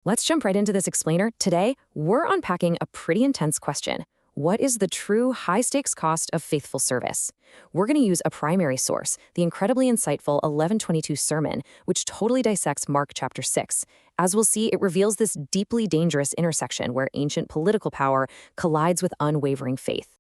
Let's jump right into this explainer. Today, we're unpacking a pretty intense question. What is the true high-stakes cost of faithful service? We're going to use a primary source, the incredibly insightful 1122 sermon, which totally dissects Mark chapter 6. As we'll see, it reveals this deeply dangerous intersection where ancient political power collides with unwavering faith.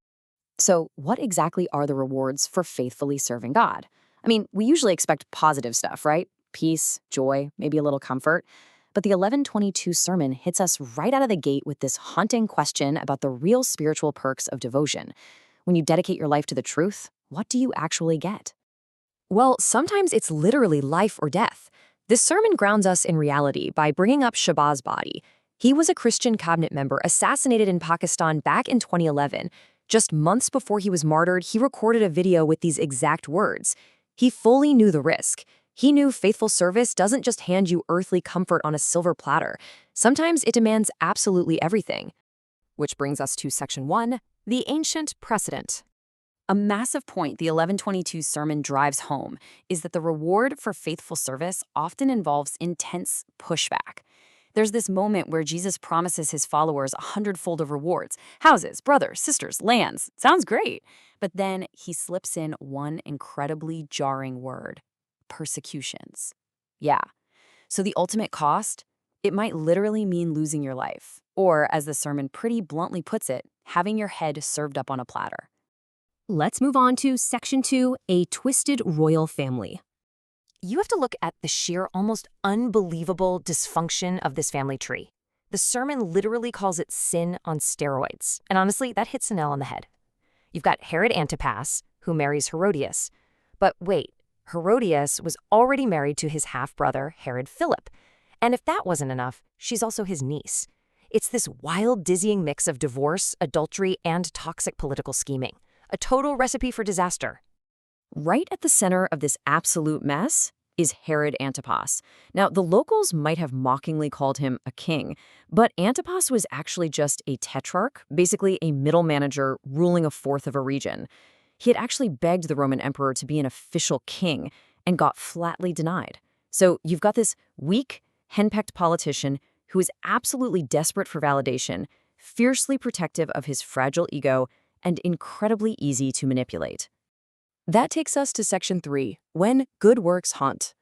So, what exactly are the rewards for faithfully serving God? I mean, we usually expect positive stuff, right? Peace, joy, maybe a little comfort. But the 1122 sermon hits us right out of the gate with this haunting question about the real spiritual perks of devotion. When you dedicate your life to the truth, what do you actually get? Well, sometimes it's literally life or death. This sermon grounds us in reality by bringing up Shabazz body. He was a Christian cabinet member assassinated in Pakistan back in 2011. Just months before he was martyred, he recorded a video with these exact words. He fully knew the risk. He knew faithful service doesn't just hand you earthly comfort on a silver platter. Sometimes it demands absolutely everything. Which brings us to section 1, the ancient precedent. A massive point the 1122 sermon drives home is that the reward for faithful service often involves intense pushback. There's this moment where Jesus promises his followers 100-fold of rewards, houses, brothers, sisters, lands. Sounds great. But then he slips in one incredibly jarring word: persecutions. Yeah. So the ultimate cost? It might literally mean losing your life, or, as the sermon pretty bluntly puts it, having your head served up on a platter. Let's move on to section 2, a twisted royal family. You have to look at the sheer, almost unbelievable dysfunction of this family tree. The sermon literally calls it sin on steroids, and honestly, that hits a nail on the head. You've got Herod Antipas, who marries Herodias. But wait, Herodias was already married to his half-brother, Herod Philip. And if that wasn't enough, she's also his niece. It's this wild, dizzying mix of divorce, adultery, and toxic political scheming. A total recipe for disaster. Right at the center of this absolute mess is Herod Antipas. Now, the locals might have mockingly called him a king, but Antipas was actually just a tetrarch, basically a middle manager ruling a fourth of a region. He had actually begged the Roman emperor to be an official king and got flatly denied. So you've got this weak, henpecked politician who is absolutely desperate for validation, fiercely protective of his fragile ego, and incredibly easy to manipulate. That takes us to section 3, when good works haunt.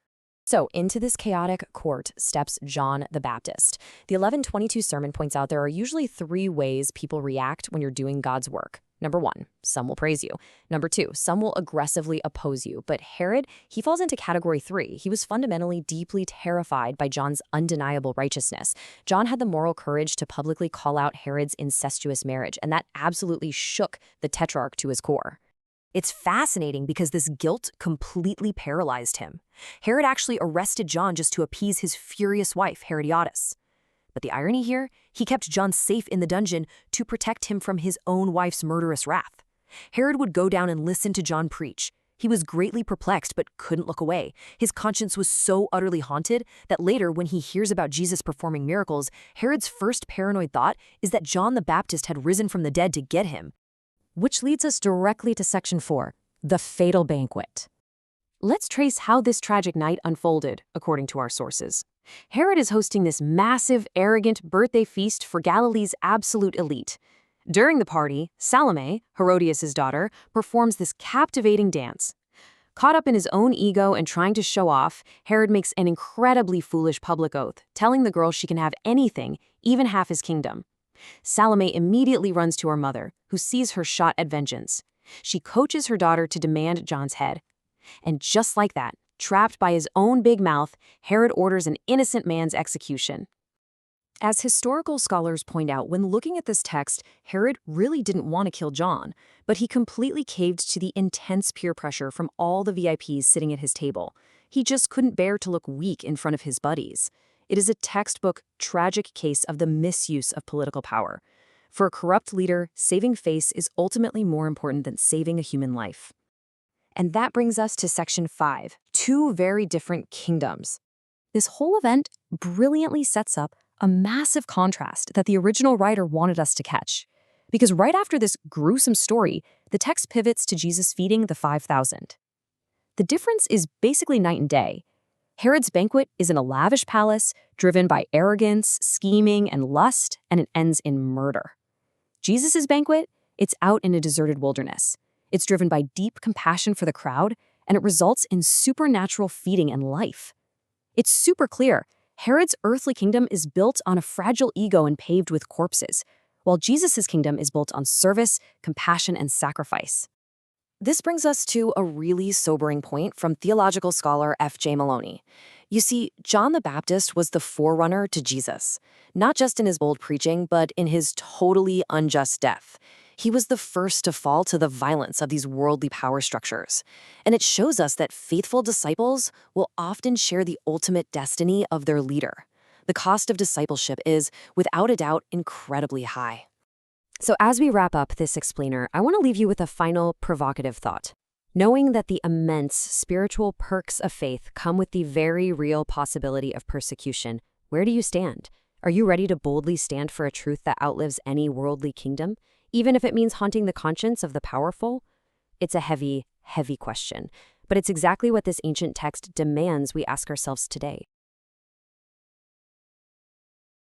So into this chaotic court steps John the Baptist. The 1122 sermon points out there are usually 3 ways people react when you're doing God's work. Number 1, some will praise you. Number 2, some will aggressively oppose you. But Herod, he falls into category 3. He was fundamentally deeply terrified by John's undeniable righteousness. John had the moral courage to publicly call out Herod's incestuous marriage, and that absolutely shook the tetrarch to his core. It's fascinating because this guilt completely paralyzed him. Herod actually arrested John just to appease his furious wife, Herodias. But the irony here, he kept John safe in the dungeon to protect him from his own wife's murderous wrath. Herod would go down and listen to John preach. He was greatly perplexed but couldn't look away. His conscience was so utterly haunted that later, when he hears about Jesus performing miracles, Herod's first paranoid thought is that John the Baptist had risen from the dead to get him. Which leads us directly to section 4, the fatal banquet. Let's trace how this tragic night unfolded, according to our sources. Herod is hosting this massive, arrogant birthday feast for Galilee's absolute elite. During the party, Salome, Herodias' daughter, performs this captivating dance. Caught up in his own ego and trying to show off, Herod makes an incredibly foolish public oath, telling the girl she can have anything, even half his kingdom. Salome immediately runs to her mother, who sees her shot at vengeance. She coaches her daughter to demand John's head. And just like that, trapped by his own big mouth, Herod orders an innocent man's execution. As historical scholars point out, when looking at this text, Herod really didn't want to kill John, but he completely caved to the intense peer pressure from all the VIPs sitting at his table. He just couldn't bear to look weak in front of his buddies. It is a textbook, tragic case of the misuse of political power. For a corrupt leader, saving face is ultimately more important than saving a human life. And that brings us to section 5, 2 very different kingdoms. This whole event brilliantly sets up a massive contrast that the original writer wanted us to catch. Because right after this gruesome story, the text pivots to Jesus feeding the 5,000. The difference is basically night and day. Herod's banquet is in a lavish palace, driven by arrogance, scheming, and lust, and it ends in murder. Jesus' banquet, it's out in a deserted wilderness. It's driven by deep compassion for the crowd, and it results in supernatural feeding and life. It's super clear. Herod's earthly kingdom is built on a fragile ego and paved with corpses, while Jesus' kingdom is built on service, compassion, and sacrifice. This brings us to a really sobering point from theological scholar F.J. Maloney. You see, John the Baptist was the forerunner to Jesus, not just in his bold preaching, but in his totally unjust death. He was the first to fall to the violence of these worldly power structures. And it shows us that faithful disciples will often share the ultimate destiny of their leader. The cost of discipleship is, without a doubt, incredibly high. So as we wrap up this explainer, I want to leave you with a final provocative thought. Knowing that the immense spiritual perks of faith come with the very real possibility of persecution, where do you stand? Are you ready to boldly stand for a truth that outlives any worldly kingdom, even if it means haunting the conscience of the powerful? It's a heavy, heavy question, but it's exactly what this ancient text demands we ask ourselves today.